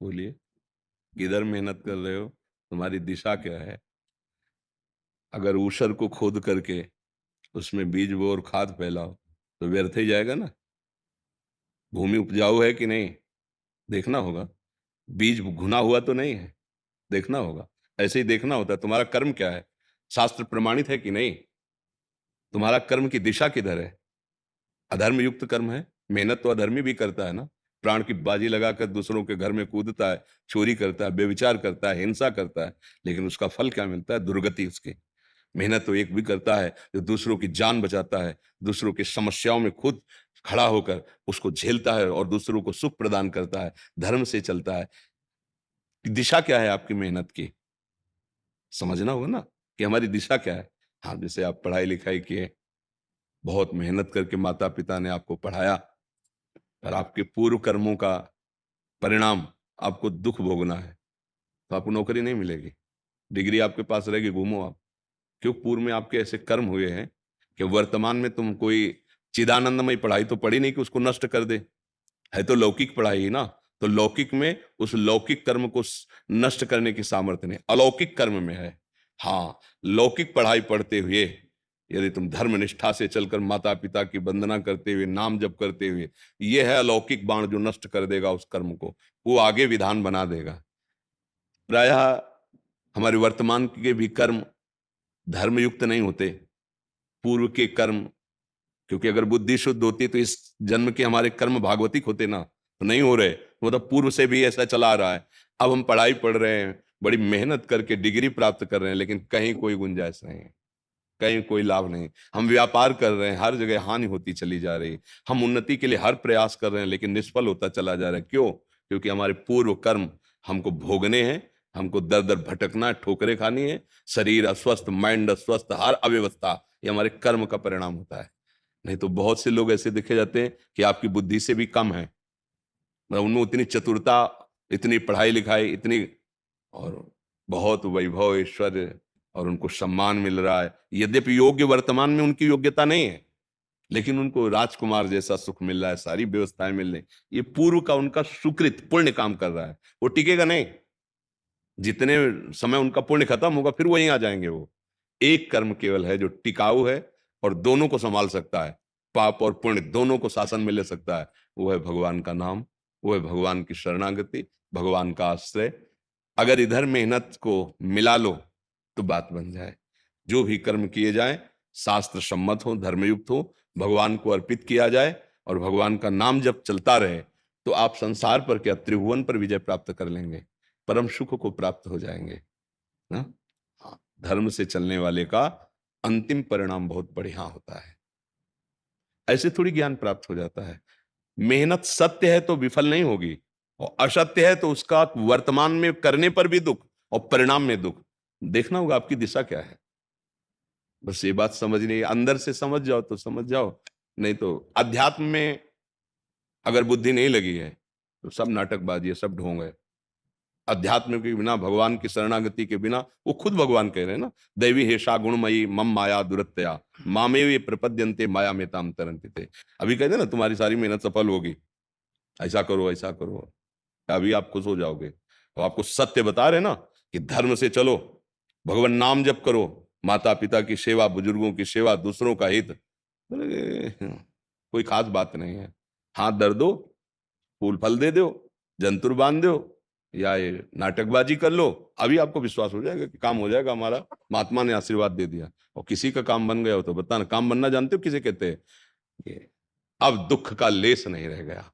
बोलिए, किधर मेहनत कर रहे हो? तुम्हारी दिशा क्या है? अगर ऊसर को खोद करके उसमें बीज बो और खाद फैलाओ तो व्यर्थ ही जाएगा ना। भूमि उपजाऊ है कि नहीं, देखना होगा। बीज घुना हुआ तो नहीं है, देखना होगा। ऐसे ही देखना होता है तुम्हारा कर्म क्या है, शास्त्र प्रमाणित है कि नहीं, तुम्हारा कर्म की दिशा किधर है। अधर्म युक्त कर्म है, मेहनत तो अधर्मी भी करता है ना। प्राण की बाजी लगाकर दूसरों के घर में कूदता है, चोरी करता है, व्यभिचार करता है, हिंसा करता है, लेकिन उसका फल क्या मिलता है? दुर्गति उसकी। मेहनत तो एक भी करता है जो दूसरों की जान बचाता है, दूसरों की समस्याओं में खुद खड़ा होकर उसको झेलता है और दूसरों को सुख प्रदान करता है, धर्म से चलता है। दिशा क्या है आपकी मेहनत की, समझना होगा ना कि हमारी दिशा क्या है। हाँ, जैसे आप पढ़ाई लिखाई किए, बहुत मेहनत करके माता पिता ने आपको पढ़ाया, और आपके पूर्व कर्मों का परिणाम आपको दुख भोगना है, तो आपको नौकरी नहीं मिलेगी। डिग्री आपके पास रहेगी, घूमो आप। क्यों? पूर्व में आपके ऐसे कर्म हुए हैं कि वर्तमान में तुम कोई चिदानंदमय पढ़ाई तो पढ़ी नहीं कि उसको नष्ट कर दे। है तो लौकिक पढ़ाई ही ना। तो लौकिक में उस लौकिक कर्म को नष्ट करने की सामर्थ्य नहीं, अलौकिक कर्म में है। हाँ, लौकिक पढ़ाई पढ़ते हुए यदि तुम धर्म निष्ठा से चलकर माता पिता की वंदना करते हुए, नाम जप करते हुए, यह है अलौकिक बाण जो नष्ट कर देगा उस कर्म को, वो आगे विधान बना देगा। प्रायः हमारे वर्तमान के भी कर्म धर्मयुक्त नहीं होते, पूर्व के कर्म। क्योंकि अगर बुद्धि शुद्ध होती तो इस जन्म के हमारे कर्म भागवतिक होते ना, तो नहीं हो रहे। मतलब पूर्व से भी ऐसा चला आ रहा है। अब हम पढ़ाई पढ़ रहे हैं, बड़ी मेहनत करके डिग्री प्राप्त कर रहे हैं, लेकिन कहीं कोई गुंजाइश नहीं है, कहीं कोई लाभ नहीं। हम व्यापार कर रहे हैं, हर जगह हानि होती चली जा रही। हम उन्नति के लिए हर प्रयास कर रहे हैं, लेकिन निष्फल होता चला जा रहा है। क्यों? क्योंकि हमारे पूर्व कर्म हमको भोगने हैं, हमको दर दर भटकना है, ठोकरें खानी है। शरीर अस्वस्थ, माइंड अस्वस्थ, हर अव्यवस्था ये हमारे कर्म का परिणाम होता है। नहीं तो बहुत से लोग ऐसे देखे जाते हैं कि आपकी बुद्धि से भी कम है, मतलब उनमें उतनी चतुरता, इतनी पढ़ाई लिखाई, इतनी, और बहुत वैभव ऐश्वर्य, और उनको सम्मान मिल रहा है। यद्यपि योग्य वर्तमान में उनकी योग्यता नहीं है, लेकिन उनको राजकुमार जैसा सुख मिल रहा है, सारी व्यवस्थाएं मिल रही। ये पूर्व का उनका सुकृत पुण्य काम कर रहा है, वो टिकेगा नहीं। जितने समय उनका पुण्य खत्म होगा फिर वहीं आ जाएंगे वो। एक कर्म केवल है जो टिकाऊ है और दोनों को संभाल सकता है, पाप और पुण्य दोनों को शासन में ले सकता है। वो है भगवान का नाम, वो है भगवान की शरणागति, भगवान का आश्रय। अगर इधर मेहनत को मिला लो तो बात बन जाए। जो भी कर्म किए जाए शास्त्र सम्मत हो, धर्मयुक्त हो, भगवान को अर्पित किया जाए, और भगवान का नाम जब चलता रहे, तो आप संसार पर क्या, त्रिभुवन पर विजय प्राप्त कर लेंगे, परम सुख को प्राप्त हो जाएंगे ना। हाँ, धर्म से चलने वाले का अंतिम परिणाम बहुत बढ़िया होता है। ऐसे थोड़ी ज्ञान प्राप्त हो जाता है। मेहनत सत्य है तो विफल नहीं होगी, और असत्य है तो उसका वर्तमान में करने पर भी दुख और परिणाम में दुख। देखना होगा आपकी दिशा क्या है। बस ये बात समझनी, अंदर से समझ जाओ तो समझ जाओ, नहीं तो अध्यात्म में अगर बुद्धि नहीं लगी है तो सब नाटकबाजी है, सब ढोंग है। अध्यात्म के बिना, भगवान की शरणागति के बिना, वो खुद भगवान कह रहे हैं ना, दैवी हेषा गुणमयी मम माया दुरत्या मामे वे प्रपद्यन्ते माया में ताम तरंति थे। अभी कहते ना तुम्हारी सारी मेहनत सफल होगी, ऐसा करो ऐसा करो, अभी आप खुश हो जाओगे। तो आपको सत्य बता रहे ना कि धर्म से चलो, भगवान नाम जप करो, माता पिता की सेवा, बुजुर्गों की सेवा, दूसरों का हित। अरे, कोई खास बात नहीं है। हाथ धर दो, फूल फल दे दो, जंतुर बांध दो, या ये नाटकबाजी कर लो, अभी आपको विश्वास हो जाएगा कि काम हो जाएगा हमारा, महात्मा ने आशीर्वाद दे दिया। और किसी का काम बन गया हो तो बताना। काम बनना जानते हो किसे कहते हैं? ये अब दुख का लेस नहीं रह गया,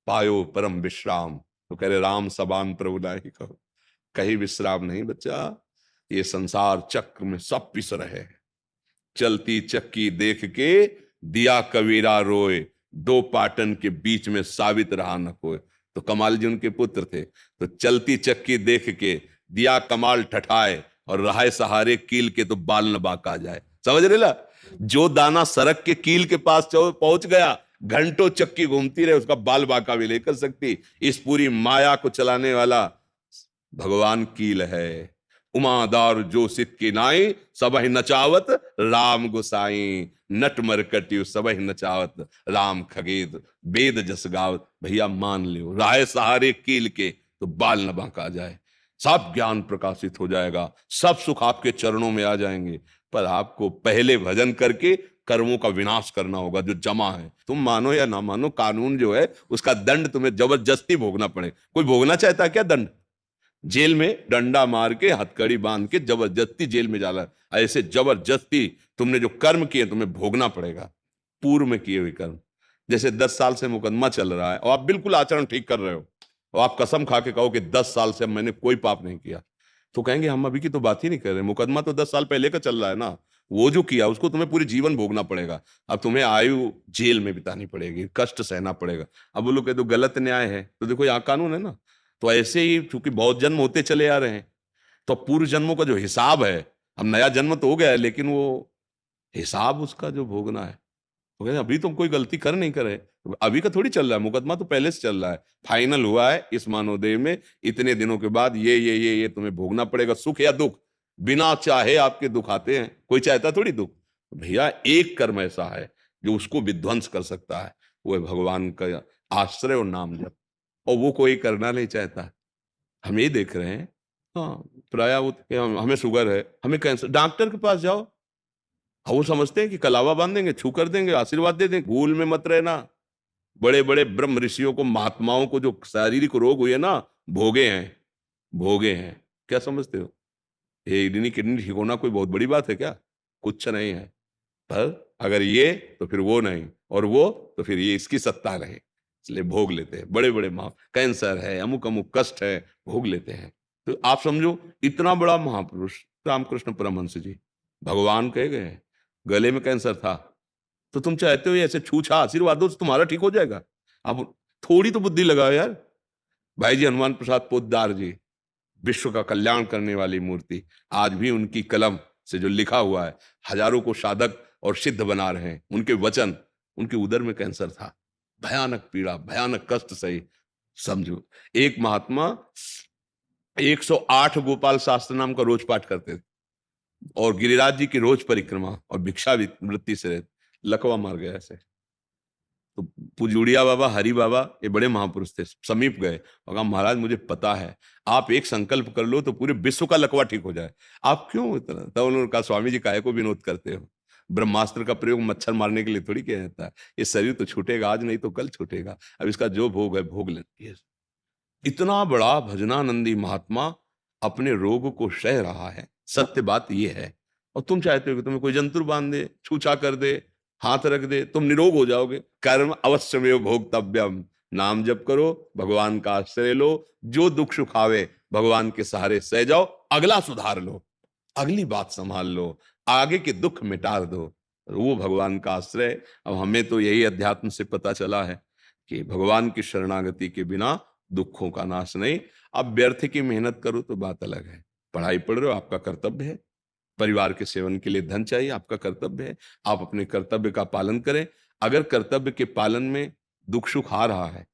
पायो परम विश्राम। तो कह रहे राम सबान प्रभु ही कहो, कहीं विश्राम नहीं बच्चा। ये संसार चक्र में सब पिस रहे हैं। चलती चक्की देख के दिया कबीरा रोए, दो पाटन के बीच में साबित रहा न कोई। तो कमाल जी उनके पुत्र थे। तो चलती चक्की देख के दिया कमाल ठठाए, और रहाए सहारे कील के तो बाल न बाका जाए। समझ रहे ला? जो दाना सड़क के कील के पास पहुंच गया, घंटों चक्की घूमती रहे, उसका बाल बाका भी लेकर सकती। इस पूरी माया को चलाने वाला भगवान कील है। उमादार जो सित की नाई, सबहि नचावत राम गोसाई। नट मरकटियो सबहि नचावत राम खगेद, वेद जस गावत। भैया मान लियो, राय सहारे कील के तो बाल न बांका जाए, सब ज्ञान प्रकाशित हो जाएगा, सब सुख आपके चरणों में आ जाएंगे। पर आपको पहले भजन करके कर्मों का विनाश करना होगा जो जमा है। तुम मानो या ना मानो, कानून जो है उसका दंड तुम्हें जबरदस्ती भोगना पड़े। कोई भोगना चाहता है क्या दंड? जेल में डंडा मार के हथकड़ी बांध के जबरदस्ती जेल में जाला, ऐसे जबरदस्ती तुमने जो कर्म किए तुम्हें भोगना पड़ेगा, पूर्व में किए हुए कर्म। जैसे 10 साल से मुकदमा चल रहा है और आप बिल्कुल आचरण ठीक कर रहे हो, और आप कसम खा के कहो कि 10 साल से मैंने कोई पाप नहीं किया, तो कहेंगे हम अभी की तो बात ही नहीं कर रहे, मुकदमा तो 10 साल पहले का चल रहा है ना। वो जो किया उसको तुम्हें पूरी जीवन भोगना पड़ेगा। अब तुम्हें आयु जेल में बितानी पड़ेगी, कष्ट सहना पड़ेगा। अब वो लोग कहते गलत न्याय है, तो देखो यहाँ कानून है ना। तो ऐसे ही चूंकि बहुत जन्म होते चले आ रहे हैं, तो पूर्व जन्मों का जो हिसाब है, अब नया जन्म तो हो गया है लेकिन वो हिसाब उसका जो भोगना है, तो कहते हैं, अभी तुम कोई गलती कर नहीं करे, अभी का थोड़ी चल रहा है, मुकदमा तो पहले से चल रहा है, फाइनल हुआ है इस मानवदेह में, इतने दिनों के बाद ये तुम्हें भोगना पड़ेगा, सुख या दुख। बिना चाहे आपके दुख आते हैं, कोई चाहता थोड़ी दुख। भैया एक कर्म ऐसा है जो उसको विध्वंस कर सकता है, वो है भगवान का आश्रय और नाम जप, और वो कोई करना नहीं चाहता। हम ये देख रहे हैं, हाँ प्राय हमें शुगर है, हमें कैंसर, डॉक्टर के पास जाओ, हाँ वो समझते हैं कि कलावा बांध देंगे, छू कर देंगे, आशीर्वाद दे देंगे। भूल में मत रहना, बड़े बड़े ब्रह्म ऋषियों को, महात्माओं को जो शारीरिक रोग हुए ना, भोगे हैं, भोगे हैं। क्या समझते हो? ये किडनी किडनी ठीक होना कोई बहुत बड़ी बात है क्या? कुछ नहीं है। पर अगर ये तो फिर वो नहीं, और वो तो फिर ये, इसकी सत्ता नहीं, इसलिए भोग लेते हैं। बड़े बड़े महा कैंसर है, अमुक अमुक कष्ट है, भोग लेते हैं। तो आप समझो इतना बड़ा महापुरुष रामकृष्ण परमहंस जी भगवान कहे गए हैं, गले में कैंसर था, तो तुम चाहते हो ये ऐसे छूछा आशीर्वाद दो तो तुम्हारा ठीक हो जाएगा? अब थोड़ी तो बुद्धि लगाओ यार। भाई जी हनुमान प्रसाद पोद्दार जी, विश्व का कल्याण करने वाली मूर्ति, आज भी उनकी कलम से जो लिखा हुआ है हजारों को साधक और सिद्ध बना रहे हैं, उनके वचन। उनके उदर में कैंसर था, भयानक पीड़ा, भयानक कष्ट सही। समझो, एक महात्मा 108 गोपाल शास्त्र नाम का रोज पाठ करते थे, और गिरिराज जी की रोज परिक्रमा और भिक्षा वृत्ति से रहते, लकवा मार गया ऐसे। तो पुजुड़िया बाबा, हरि बाबा, ये बड़े महापुरुष थे, समीप गए और कहा महाराज मुझे पता है, आप एक संकल्प कर लो तो पूरे विश्व का लकवा ठीक हो जाए, आप क्यों इतना? तब उन्होंने कहा स्वामी जी काहे को विनोद करते हो? ब्रह्मास्त्र का प्रयोग मच्छर मारने के लिए थोड़ी किया जाता है, ये शरीर तो छूटेगा आज नहीं तो कल छूटेगा, अब इसका जो भोग है भोग लेती। इतना बड़ा भजनानंदी महात्मा अपने रोग को सह रहा है, सत्य बात यह है। और तुम चाहते हो कि तुम्हें कोई जंतुर बांध दे, छूछा कर दे, हाथ रख दे, तुम निरोग हो जाओगे। कर्म अवश्यमेव भोक्तव्यम, नाम जप करो, भगवान का आश्रय लो, जो दुख सुख आवे भगवान के सहारे सह जाओ, अगला सुधार लो, अगली बात संभाल लो, आगे के दुख मिटा दो, वो भगवान का आश्रय। अब हमें तो यही अध्यात्म से पता चला है कि भगवान की शरणागति के बिना दुखों का नाश नहीं। अब व्यर्थ की मेहनत करो तो बात अलग है, पढ़ाई पढ़ रहे हो आपका कर्तव्य है, परिवार के सेवन के लिए धन चाहिए आपका कर्तव्य है, आप अपने कर्तव्य का पालन करें। अगर कर्तव्य के पालन में दुख सुख आ रहा है,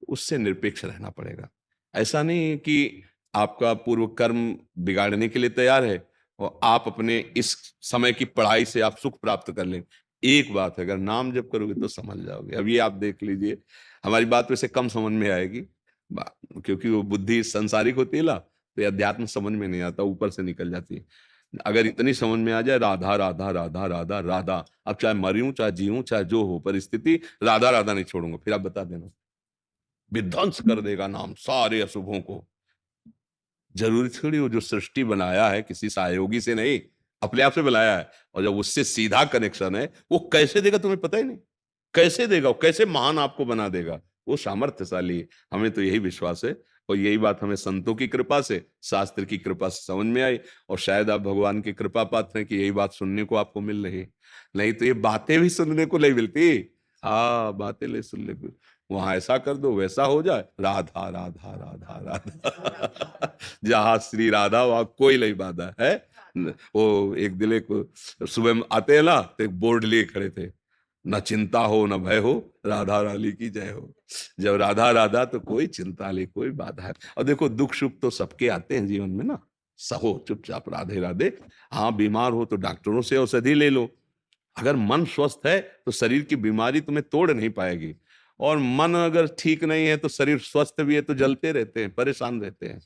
उससे निरपेक्ष रहना पड़ेगा। ऐसा नहीं कि आपका पूर्व कर्म बिगाड़ने के लिए तैयार है और आप अपने इस समय की पढ़ाई से आप सुख प्राप्त कर लें। एक बात है, अगर नाम जप करोगे तो समझ जाओगे। अब ये आप देख लीजिए, हमारी बात वैसे कम समझ में आएगी, क्योंकि वो बुद्धि संसारिक होती है ना, तो ये अध्यात्म समझ में नहीं आता, ऊपर से निकल जाती है। अगर इतनी समझ में आ जाए, राधा राधा राधा राधा राधा, अब चाहे मरूं चाहे जीऊं चाहे जो हो परिस्थिति, राधा राधा नहीं छोड़ूंगा, फिर आप बता देना, विध्वंस कर देगा नाम सारे अशुभों को। जरूरी थोड़ी वो जो सृष्टि बनाया है किसी सहयोगी से नहीं, अपने आप से बनाया है, और जब उससे सीधा कनेक्शन है, वो कैसे देगा तुम्हें पता ही नहीं, कैसे देगा, वो कैसे महान आपको बना देगा, वो सामर्थ्यशाली है। हमें तो यही विश्वास है, और यही बात हमें संतों की कृपा से, शास्त्र की कृपा से समझ में आई, और शायद आप भगवान की कृपा पात्र हैं कि यही बात सुनने को आपको मिल रही है। नहीं तो ये बातें भी सुनने को नहीं मिलती। हाँ बातें ले सुनने को, वहां ऐसा कर दो वैसा हो जाए, राधा राधा राधा राधा जहां श्री राधा वहां कोई नहीं बाधा है। वो एक दिले को सुबह में आते हैं ना, तो एक बोर्ड लिए खड़े थे, न चिंता हो न भय हो, राधा रानी की जय हो। जब राधा राधा तो कोई चिंता नहीं, कोई बाधा है। और देखो दुख सुख तो सबके आते हैं जीवन में ना, सहो चुपचाप राधे राधे। हाँ बीमार हो तो डॉक्टरों से औषधि ले लो, अगर मन स्वस्थ है तो शरीर की बीमारी तुम्हें तोड़ नहीं पाएगी। और मन अगर ठीक नहीं है तो शरीर स्वस्थ भी है तो जलते रहते हैं, परेशान रहते हैं।